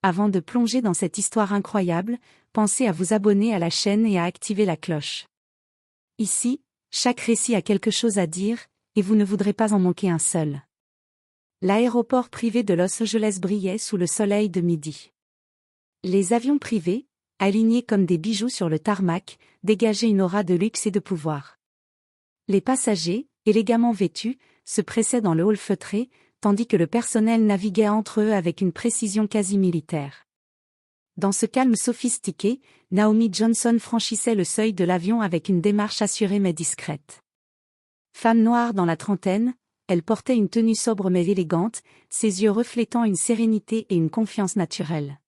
Avant de plonger dans cette histoire incroyable, pensez à vous abonner à la chaîne et à activer la cloche. Ici, chaque récit a quelque chose à dire, et vous ne voudrez pas en manquer un seul. L'aéroport privé de Los Angeles brillait sous le soleil de midi. Les avions privés, alignés comme des bijoux sur le tarmac, dégageaient une aura de luxe et de pouvoir. Les passagers, élégamment vêtus, se pressaient dans le hall feutré, tandis que le personnel naviguait entre eux avec une précision quasi militaire. Dans ce calme sophistiqué, Naomi Johnson franchissait le seuil de l'avion avec une démarche assurée mais discrète. Femme noire dans la trentaine, elle portait une tenue sobre mais élégante, ses yeux reflétant une sérénité et une confiance naturelle.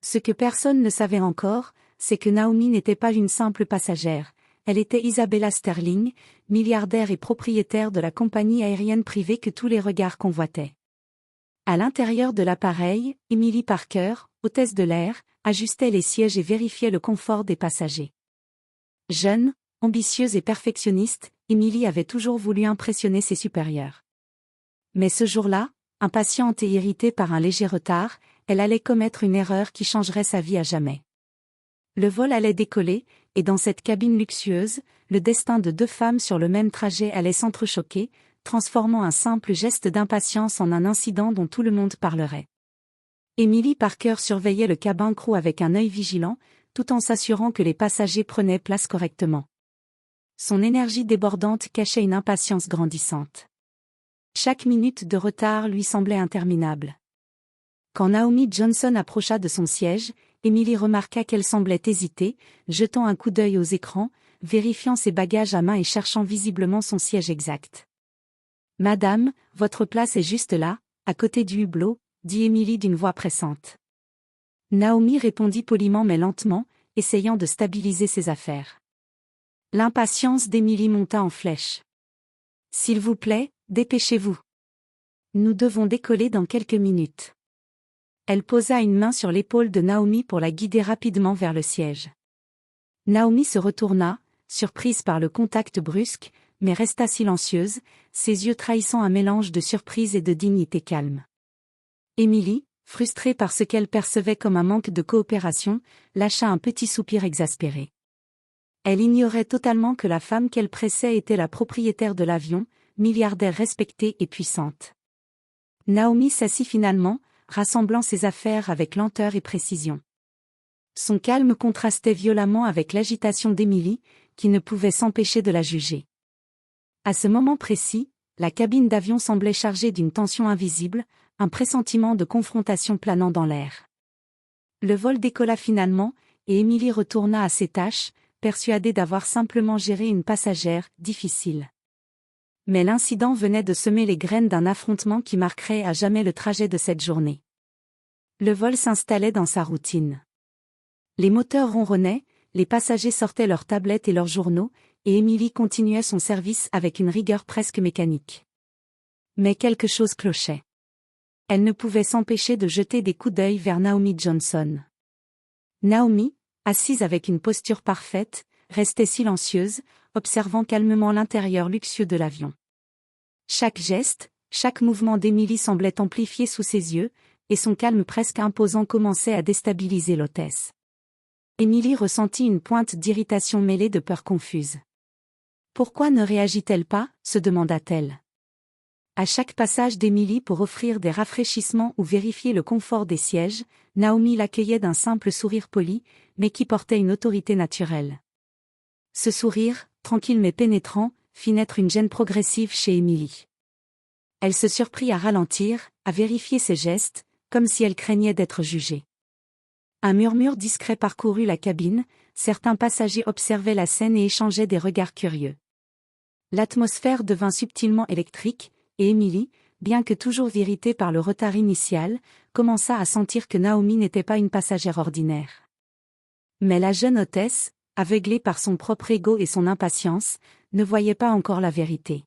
Ce que personne ne savait encore, c'est que Naomi n'était pas une simple passagère, elle était Isabella Sterling, milliardaire et propriétaire de la compagnie aérienne privée que tous les regards convoitaient. À l'intérieur de l'appareil, Emily Parker, hôtesse de l'air, ajustait les sièges et vérifiait le confort des passagers. Jeune, ambitieuse et perfectionniste, Emily avait toujours voulu impressionner ses supérieurs. Mais ce jour-là, impatiente et irritée par un léger retard, elle allait commettre une erreur qui changerait sa vie à jamais. Le vol allait décoller, et dans cette cabine luxueuse, le destin de deux femmes sur le même trajet allait s'entrechoquer, transformant un simple geste d'impatience en un incident dont tout le monde parlerait. Emily Parker surveillait le cabin crew avec un œil vigilant, tout en s'assurant que les passagers prenaient place correctement. Son énergie débordante cachait une impatience grandissante. Chaque minute de retard lui semblait interminable. Quand Naomi Johnson approcha de son siège, Emily remarqua qu'elle semblait hésiter, jetant un coup d'œil aux écrans, vérifiant ses bagages à main et cherchant visiblement son siège exact. « Madame, votre place est juste là, à côté du hublot », dit Emily d'une voix pressante. Naomi répondit poliment mais lentement, essayant de stabiliser ses affaires. L'impatience d'Emily monta en flèche. « S'il vous plaît, dépêchez-vous. Nous devons décoller dans quelques minutes. » Elle posa une main sur l'épaule de Naomi pour la guider rapidement vers le siège. Naomi se retourna, surprise par le contact brusque, mais resta silencieuse, ses yeux trahissant un mélange de surprise et de dignité calme. Emily, frustrée par ce qu'elle percevait comme un manque de coopération, lâcha un petit soupir exaspéré. Elle ignorait totalement que la femme qu'elle pressait était la propriétaire de l'avion, milliardaire respectée et puissante. Naomi s'assit finalement, rassemblant ses affaires avec lenteur et précision. Son calme contrastait violemment avec l'agitation d'Emily, qui ne pouvait s'empêcher de la juger. À ce moment précis, la cabine d'avion semblait chargée d'une tension invisible, un pressentiment de confrontation planant dans l'air. Le vol décolla finalement, et Emily retourna à ses tâches, persuadée d'avoir simplement géré une passagère difficile. Mais l'incident venait de semer les graines d'un affrontement qui marquerait à jamais le trajet de cette journée. Le vol s'installait dans sa routine. Les moteurs ronronnaient, les passagers sortaient leurs tablettes et leurs journaux, et Emily continuait son service avec une rigueur presque mécanique. Mais quelque chose clochait. Elle ne pouvait s'empêcher de jeter des coups d'œil vers Naomi Johnson. Naomi, assise avec une posture parfaite, restait silencieuse, observant calmement l'intérieur luxueux de l'avion. Chaque geste, chaque mouvement d'Emily semblait amplifié sous ses yeux, et son calme presque imposant commençait à déstabiliser l'hôtesse. Emily ressentit une pointe d'irritation mêlée de peur confuse. Pourquoi ne réagit-elle pas, se demanda-t-elle. À chaque passage d'Emily pour offrir des rafraîchissements ou vérifier le confort des sièges, Naomi l'accueillait d'un simple sourire poli, mais qui portait une autorité naturelle. Ce sourire, tranquille mais pénétrant, fit naître une gêne progressive chez Emily. Elle se surprit à ralentir, à vérifier ses gestes, comme si elle craignait d'être jugée. Un murmure discret parcourut la cabine, certains passagers observaient la scène et échangeaient des regards curieux. L'atmosphère devint subtilement électrique, et Emily, bien que toujours irritée par le retard initial, commença à sentir que Naomi n'était pas une passagère ordinaire. Mais la jeune hôtesse, aveuglée par son propre ego et son impatience, ne voyait pas encore la vérité.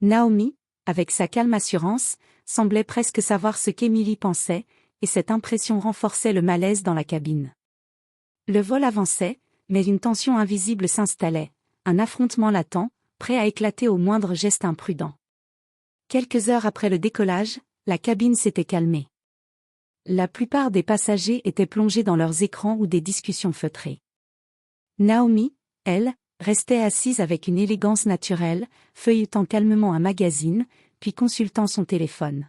Naomi, avec sa calme assurance, semblait presque savoir ce qu'Emily pensait, et cette impression renforçait le malaise dans la cabine. Le vol avançait, mais une tension invisible s'installait, un affrontement latent, prêt à éclater au moindre geste imprudent. Quelques heures après le décollage, la cabine s'était calmée. La plupart des passagers étaient plongés dans leurs écrans ou des discussions feutrées. Naomi, elle, restait assise avec une élégance naturelle, feuilletant calmement un magazine, puis consultant son téléphone.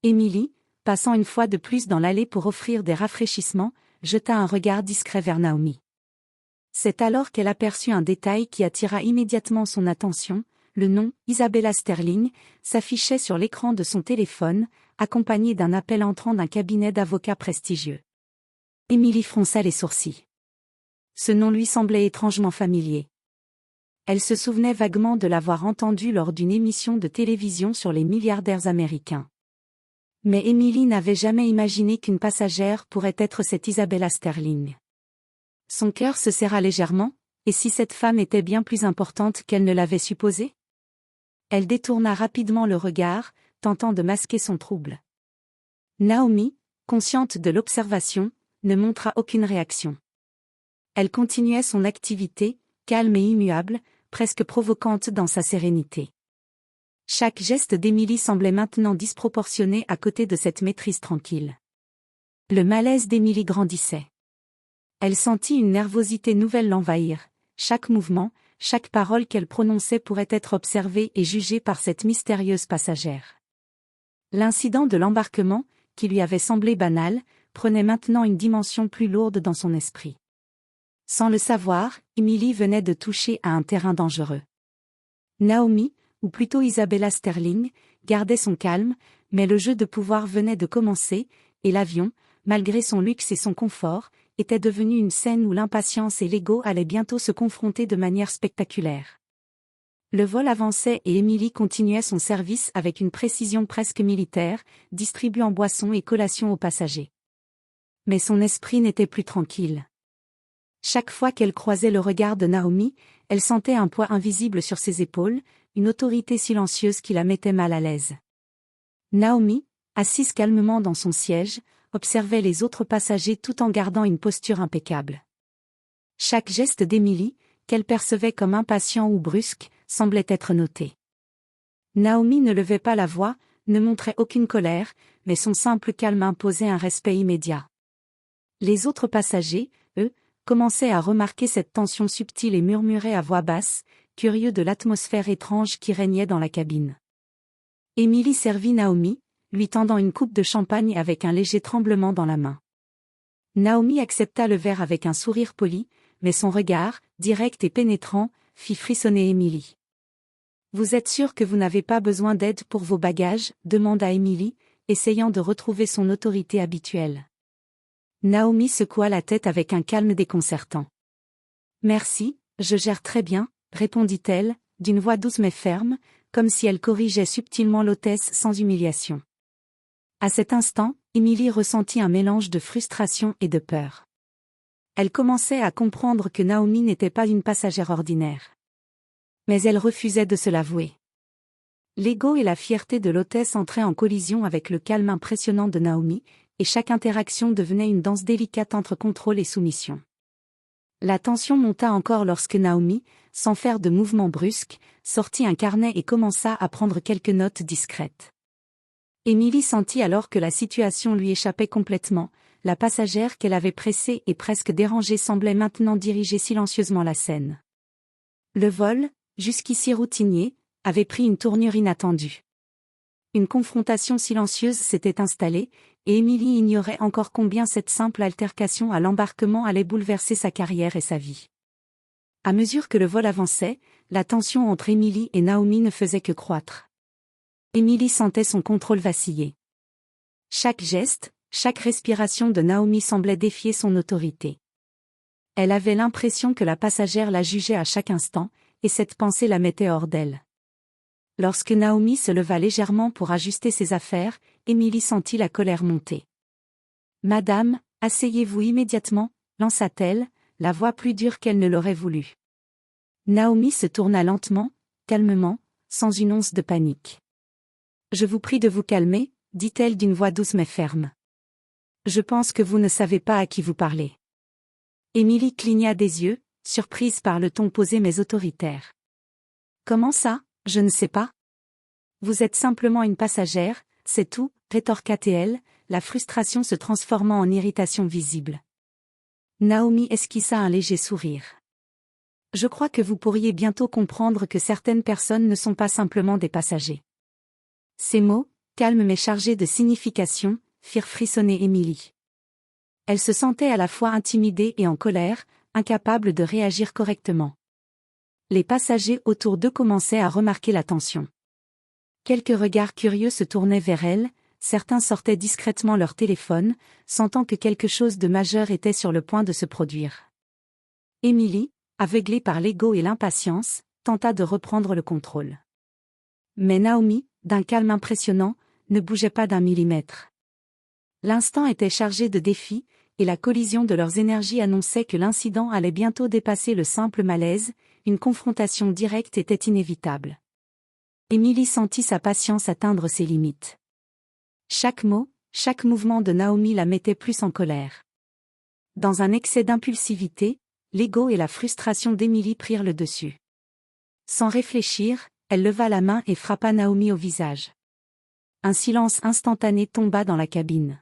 Emily, passant une fois de plus dans l'allée pour offrir des rafraîchissements, jeta un regard discret vers Naomi. C'est alors qu'elle aperçut un détail qui attira immédiatement son attention. Le nom, Isabella Sterling, s'affichait sur l'écran de son téléphone, accompagné d'un appel entrant d'un cabinet d'avocats prestigieux. Emily fronça les sourcils. Ce nom lui semblait étrangement familier. Elle se souvenait vaguement de l'avoir entendu lors d'une émission de télévision sur les milliardaires américains. Mais Emily n'avait jamais imaginé qu'une passagère pourrait être cette Isabella Sterling. Son cœur se serra légèrement, et si cette femme était bien plus importante qu'elle ne l'avait supposé? Elle détourna rapidement le regard, tentant de masquer son trouble. Naomi, consciente de l'observation, ne montra aucune réaction. Elle continuait son activité, calme et immuable, presque provocante dans sa sérénité. Chaque geste d'Emily semblait maintenant disproportionné à côté de cette maîtrise tranquille. Le malaise d'Emily grandissait. Elle sentit une nervosité nouvelle l'envahir. Chaque mouvement, chaque parole qu'elle prononçait pourrait être observée et jugée par cette mystérieuse passagère. L'incident de l'embarquement, qui lui avait semblé banal, prenait maintenant une dimension plus lourde dans son esprit. Sans le savoir, Emily venait de toucher à un terrain dangereux. Naomi, ou plutôt Isabella Sterling, gardait son calme, mais le jeu de pouvoir venait de commencer, et l'avion, malgré son luxe et son confort, était devenu une scène où l'impatience et l'ego allaient bientôt se confronter de manière spectaculaire. Le vol avançait et Emily continuait son service avec une précision presque militaire, distribuant boissons et collations aux passagers. Mais son esprit n'était plus tranquille. Chaque fois qu'elle croisait le regard de Naomi, elle sentait un poids invisible sur ses épaules, une autorité silencieuse qui la mettait mal à l'aise. Naomi, assise calmement dans son siège, observait les autres passagers tout en gardant une posture impeccable. Chaque geste d'Emily, qu'elle percevait comme impatient ou brusque, semblait être noté. Naomi ne levait pas la voix, ne montrait aucune colère, mais son simple calme imposait un respect immédiat. Les autres passagers, eux, commençaient à remarquer cette tension subtile et murmuraient à voix basse, curieux de l'atmosphère étrange qui régnait dans la cabine. Emily servit Naomi, lui tendant une coupe de champagne avec un léger tremblement dans la main. Naomi accepta le verre avec un sourire poli, mais son regard, direct et pénétrant, fit frissonner Emily. « Vous êtes sûre que vous n'avez pas besoin d'aide pour vos bagages ?» demanda Emily, essayant de retrouver son autorité habituelle. Naomi secoua la tête avec un calme déconcertant. « Merci, je gère très bien », répondit-elle, d'une voix douce mais ferme, comme si elle corrigeait subtilement l'hôtesse sans humiliation. À cet instant, Emily ressentit un mélange de frustration et de peur. Elle commençait à comprendre que Naomi n'était pas une passagère ordinaire. Mais elle refusait de se l'avouer. L'ego et la fierté de l'hôtesse entraient en collision avec le calme impressionnant de Naomi, et chaque interaction devenait une danse délicate entre contrôle et soumission. La tension monta encore lorsque Naomi, sans faire de mouvement brusque, sortit un carnet et commença à prendre quelques notes discrètes. Emily sentit alors que la situation lui échappait complètement, la passagère qu'elle avait pressée et presque dérangée semblait maintenant diriger silencieusement la scène. Le vol, jusqu'ici routinier, avait pris une tournure inattendue. Une confrontation silencieuse s'était installée, et Emily ignorait encore combien cette simple altercation à l'embarquement allait bouleverser sa carrière et sa vie. À mesure que le vol avançait, la tension entre Emily et Naomi ne faisait que croître. Emily sentait son contrôle vaciller. Chaque geste, chaque respiration de Naomi semblait défier son autorité. Elle avait l'impression que la passagère la jugeait à chaque instant, et cette pensée la mettait hors d'elle. Lorsque Naomi se leva légèrement pour ajuster ses affaires, Emily sentit la colère monter. « Madame, asseyez-vous immédiatement » lança-t-elle, la voix plus dure qu'elle ne l'aurait voulu. Naomi se tourna lentement, calmement, sans une once de panique. « Je vous prie de vous calmer » dit-elle d'une voix douce mais ferme. « Je pense que vous ne savez pas à qui vous parlez. » Emily cligna des yeux, surprise par le ton posé mais autoritaire. « Comment ça, je ne sais pas ? Vous êtes simplement une passagère, c'est tout, rétorqua-t-elle, la frustration se transformant en irritation visible. Naomi esquissa un léger sourire. Je crois que vous pourriez bientôt comprendre que certaines personnes ne sont pas simplement des passagers. Ces mots, calmes mais chargés de signification, firent frissonner Emily. Elle se sentait à la fois intimidée et en colère, incapable de réagir correctement. Les passagers autour d'eux commençaient à remarquer la tension. Quelques regards curieux se tournaient vers elle, certains sortaient discrètement leur téléphone, sentant que quelque chose de majeur était sur le point de se produire. Emily, aveuglée par l'ego et l'impatience, tenta de reprendre le contrôle. Mais Naomi, d'un calme impressionnant, ne bougeait pas d'un millimètre. L'instant était chargé de défis, et la collision de leurs énergies annonçait que l'incident allait bientôt dépasser le simple malaise, une confrontation directe était inévitable. Emily sentit sa patience atteindre ses limites. Chaque mot, chaque mouvement de Naomi la mettait plus en colère. Dans un excès d'impulsivité, l'ego et la frustration d'Emily prirent le dessus. Sans réfléchir, elle leva la main et frappa Naomi au visage. Un silence instantané tomba dans la cabine.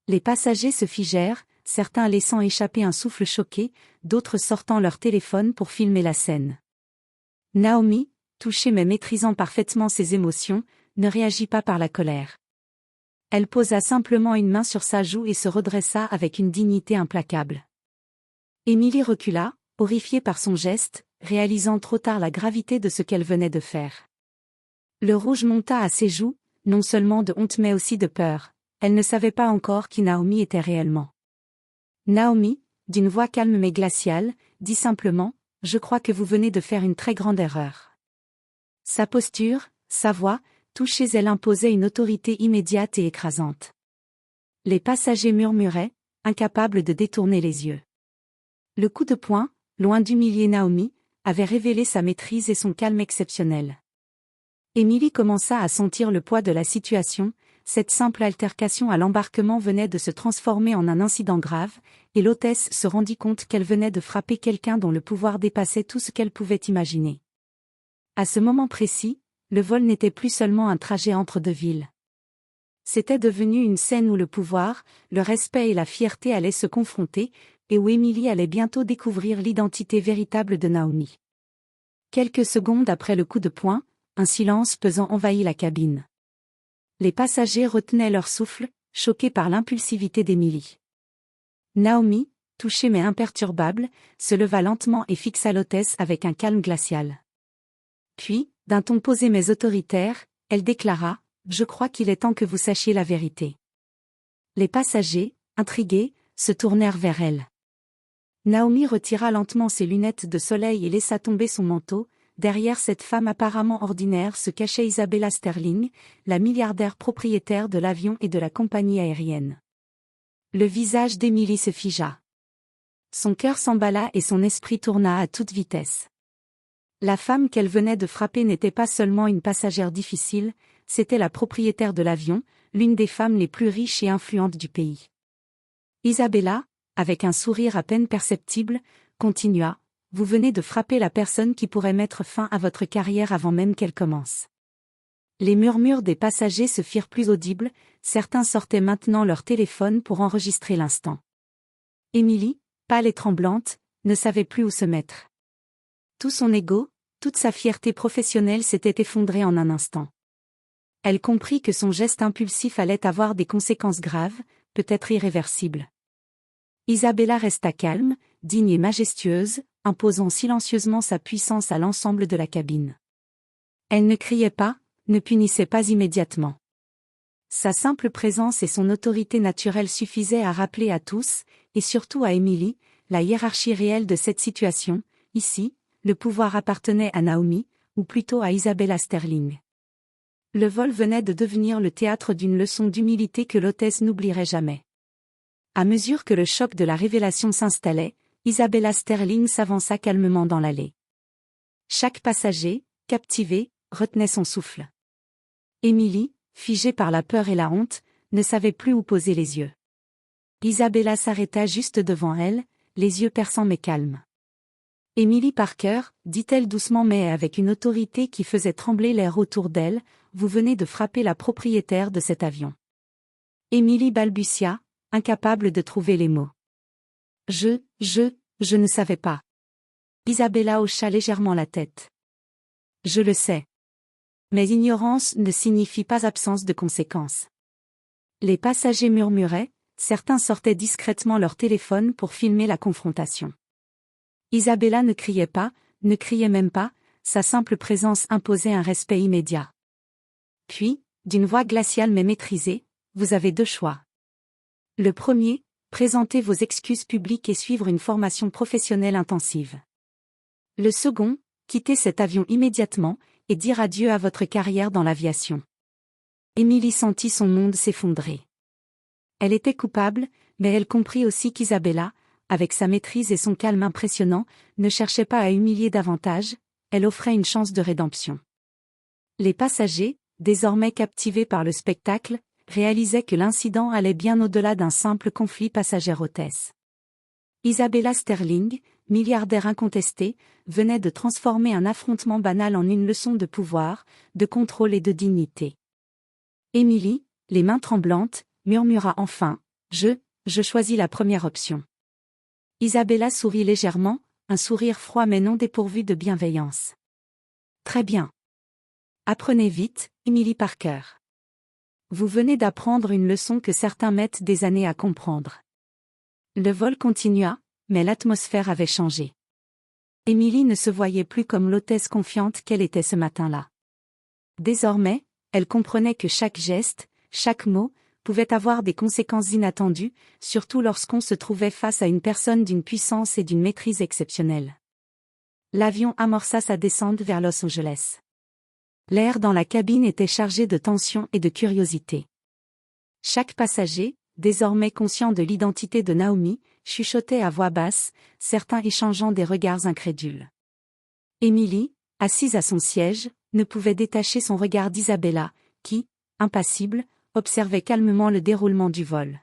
Les passagers se figèrent, certains laissant échapper un souffle choqué, d'autres sortant leur téléphone pour filmer la scène. Naomi, touchée mais maîtrisant parfaitement ses émotions, ne réagit pas par la colère. Elle posa simplement une main sur sa joue et se redressa avec une dignité implacable. Emily recula, horrifiée par son geste, réalisant trop tard la gravité de ce qu'elle venait de faire. Le rouge monta à ses joues, non seulement de honte mais aussi de peur. Elle ne savait pas encore qui Naomi était réellement. Naomi, d'une voix calme mais glaciale, dit simplement « Je crois que vous venez de faire une très grande erreur ». Sa posture, sa voix, tout chez elle imposait une autorité immédiate et écrasante. Les passagers murmuraient, incapables de détourner les yeux. Le coup de poing, loin d'humilier Naomi, avait révélé sa maîtrise et son calme exceptionnel. Emily commença à sentir le poids de la situation. Cette simple altercation à l'embarquement venait de se transformer en un incident grave, et l'hôtesse se rendit compte qu'elle venait de frapper quelqu'un dont le pouvoir dépassait tout ce qu'elle pouvait imaginer. À ce moment précis, le vol n'était plus seulement un trajet entre deux villes. C'était devenu une scène où le pouvoir, le respect et la fierté allaient se confronter, et où Emily allait bientôt découvrir l'identité véritable de Naomi. Quelques secondes après le coup de poing, un silence pesant envahit la cabine. Les passagers retenaient leur souffle, choqués par l'impulsivité d'Emily. Naomi, touchée mais imperturbable, se leva lentement et fixa l'hôtesse avec un calme glacial. Puis, d'un ton posé mais autoritaire, elle déclara « Je crois qu'il est temps que vous sachiez la vérité ». Les passagers, intrigués, se tournèrent vers elle. Naomi retira lentement ses lunettes de soleil et laissa tomber son manteau. Derrière cette femme apparemment ordinaire se cachait Isabella Sterling, la milliardaire propriétaire de l'avion et de la compagnie aérienne. Le visage d'Emily se figea. Son cœur s'emballa et son esprit tourna à toute vitesse. La femme qu'elle venait de frapper n'était pas seulement une passagère difficile, c'était la propriétaire de l'avion, l'une des femmes les plus riches et influentes du pays. Isabella, avec un sourire à peine perceptible, continua. Vous venez de frapper la personne qui pourrait mettre fin à votre carrière avant même qu'elle commence. Les murmures des passagers se firent plus audibles, certains sortaient maintenant leur téléphone pour enregistrer l'instant. Emily, pâle et tremblante, ne savait plus où se mettre. Tout son ego, toute sa fierté professionnelle s'était effondrée en un instant. Elle comprit que son geste impulsif allait avoir des conséquences graves, peut-être irréversibles. Isabella resta calme, digne et majestueuse, imposant silencieusement sa puissance à l'ensemble de la cabine. Elle ne criait pas, ne punissait pas immédiatement. Sa simple présence et son autorité naturelle suffisaient à rappeler à tous, et surtout à Emily, la hiérarchie réelle de cette situation. Ici, le pouvoir appartenait à Naomi, ou plutôt à Isabella Sterling. Le vol venait de devenir le théâtre d'une leçon d'humilité que l'hôtesse n'oublierait jamais. À mesure que le choc de la révélation s'installait, Isabella Sterling s'avança calmement dans l'allée. Chaque passager, captivé, retenait son souffle. Emily, figée par la peur et la honte, ne savait plus où poser les yeux. Isabella s'arrêta juste devant elle, les yeux perçants mais calmes. « Emily Parker, dit-elle doucement mais avec une autorité qui faisait trembler l'air autour d'elle, vous venez de frapper la propriétaire de cet avion. Émilie balbutia, incapable de trouver les mots. Je ne savais pas. Isabella hocha légèrement la tête. Je le sais. Mais ignorance ne signifie pas absence de conséquences. Les passagers murmuraient, certains sortaient discrètement leur téléphone pour filmer la confrontation. Isabella ne criait pas, ne criait même pas, sa simple présence imposait un respect immédiat. Puis, d'une voix glaciale mais maîtrisée, vous avez deux choix. Le premier, présenter vos excuses publiques et suivre une formation professionnelle intensive. Le second, quitter cet avion immédiatement et dire adieu à votre carrière dans l'aviation. Émilie sentit son monde s'effondrer. Elle était coupable, mais elle comprit aussi qu'Isabella, avec sa maîtrise et son calme impressionnant, ne cherchait pas à humilier davantage, elle offrait une chance de rédemption. Les passagers, désormais captivés par le spectacle, réalisaient que l'incident allait bien au-delà d'un simple conflit passager-hôtesse. Isabella Sterling, milliardaire incontestée, venait de transformer un affrontement banal en une leçon de pouvoir, de contrôle et de dignité. Émilie, les mains tremblantes, murmura enfin, je choisis la première option. Isabella sourit légèrement, un sourire froid mais non dépourvu de bienveillance. Très bien. Apprenez vite, Emily Parker. Vous venez d'apprendre une leçon que certains mettent des années à comprendre. Le vol continua, mais l'atmosphère avait changé. Émilie ne se voyait plus comme l'hôtesse confiante qu'elle était ce matin-là. Désormais, elle comprenait que chaque geste, chaque mot, pouvait avoir des conséquences inattendues, surtout lorsqu'on se trouvait face à une personne d'une puissance et d'une maîtrise exceptionnelle. L'avion amorça sa descente vers Los Angeles. L'air dans la cabine était chargé de tension et de curiosité. Chaque passager, désormais conscient de l'identité de Naomi, chuchotait à voix basse, certains échangeant des regards incrédules. Émilie, assise à son siège, ne pouvait détacher son regard d'Isabella, qui, impassible, observait calmement le déroulement du vol.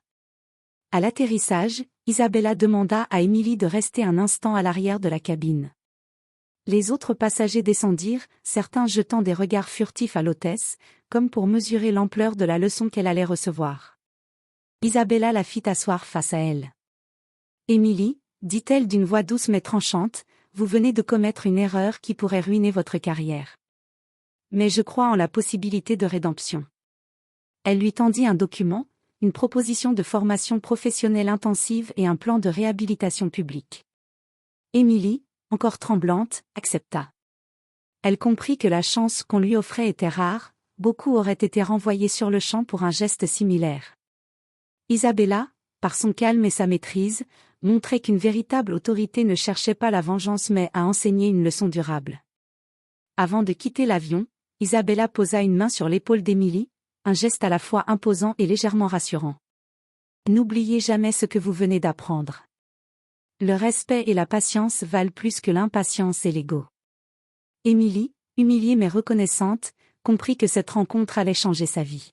À l'atterrissage, Isabella demanda à Émilie de rester un instant à l'arrière de la cabine. Les autres passagers descendirent, certains jetant des regards furtifs à l'hôtesse, comme pour mesurer l'ampleur de la leçon qu'elle allait recevoir. Isabella la fit asseoir face à elle. « Émilie, dit-elle d'une voix douce mais tranchante, vous venez de commettre une erreur qui pourrait ruiner votre carrière. Mais je crois en la possibilité de rédemption. » Elle lui tendit un document, une proposition de formation professionnelle intensive et un plan de réhabilitation publique. Émilie, encore tremblante, accepta. Elle comprit que la chance qu'on lui offrait était rare, beaucoup auraient été renvoyés sur le champ pour un geste similaire. Isabella, par son calme et sa maîtrise, montrait qu'une véritable autorité ne cherchait pas la vengeance mais à enseigner une leçon durable. Avant de quitter l'avion, Isabella posa une main sur l'épaule d'Émilie, un geste à la fois imposant et légèrement rassurant. « N'oubliez jamais ce que vous venez d'apprendre. Le respect et la patience valent plus que l'impatience et l'ego. » Émilie, humiliée mais reconnaissante, comprit que cette rencontre allait changer sa vie.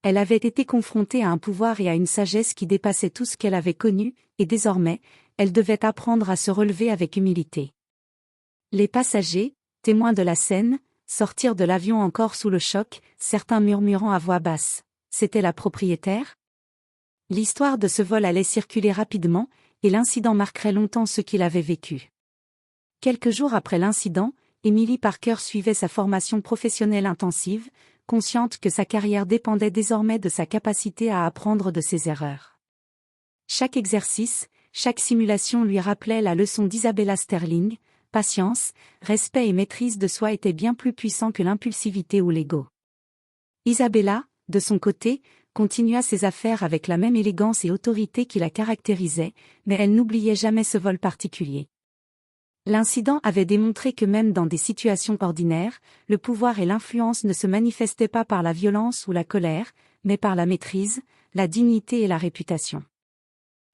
Elle avait été confrontée à un pouvoir et à une sagesse qui dépassaient tout ce qu'elle avait connu, et désormais, elle devait apprendre à se relever avec humilité. Les passagers, témoins de la scène, sortirent de l'avion encore sous le choc, certains murmurant à voix basse. C'était la propriétaire ? L'histoire de ce vol allait circuler rapidement, et l'incident marquerait longtemps ceux qui l'avaient vécu. Quelques jours après l'incident, Emily Parker suivait sa formation professionnelle intensive, consciente que sa carrière dépendait désormais de sa capacité à apprendre de ses erreurs. Chaque exercice, chaque simulation lui rappelait la leçon d'Isabella Sterling, patience, respect et maîtrise de soi étaient bien plus puissants que l'impulsivité ou l'ego. Isabella, de son côté, continua ses affaires avec la même élégance et autorité qui la caractérisait, mais elle n'oubliait jamais ce vol particulier. L'incident avait démontré que même dans des situations ordinaires, le pouvoir et l'influence ne se manifestaient pas par la violence ou la colère, mais par la maîtrise, la dignité et la réputation.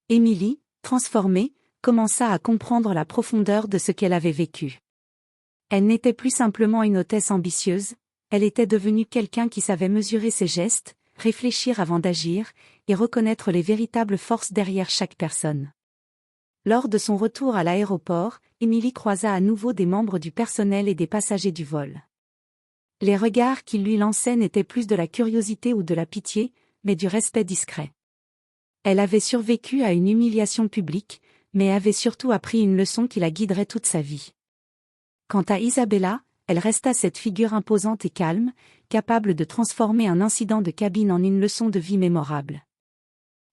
Émilie, transformée, commença à comprendre la profondeur de ce qu'elle avait vécu. Elle n'était plus simplement une hôtesse ambitieuse, elle était devenue quelqu'un qui savait mesurer ses gestes, réfléchir avant d'agir, et reconnaître les véritables forces derrière chaque personne. Lors de son retour à l'aéroport, Émilie croisa à nouveau des membres du personnel et des passagers du vol. Les regards qu'ils lui lançaient n'étaient plus de la curiosité ou de la pitié, mais du respect discret. Elle avait survécu à une humiliation publique, mais avait surtout appris une leçon qui la guiderait toute sa vie. Quant à Isabella, elle resta cette figure imposante et calme, capable de transformer un incident de cabine en une leçon de vie mémorable.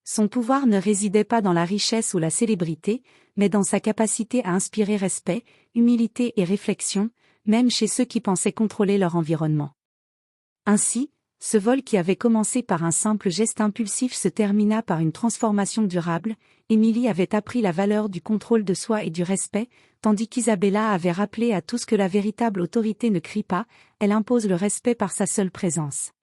Son pouvoir ne résidait pas dans la richesse ou la célébrité, mais dans sa capacité à inspirer respect, humilité et réflexion, même chez ceux qui pensaient contrôler leur environnement. Ainsi, ce vol qui avait commencé par un simple geste impulsif se termina par une transformation durable. Émilie avait appris la valeur du contrôle de soi et du respect, tandis qu'Isabella avait rappelé à tous que la véritable autorité ne crie pas, elle impose le respect par sa seule présence.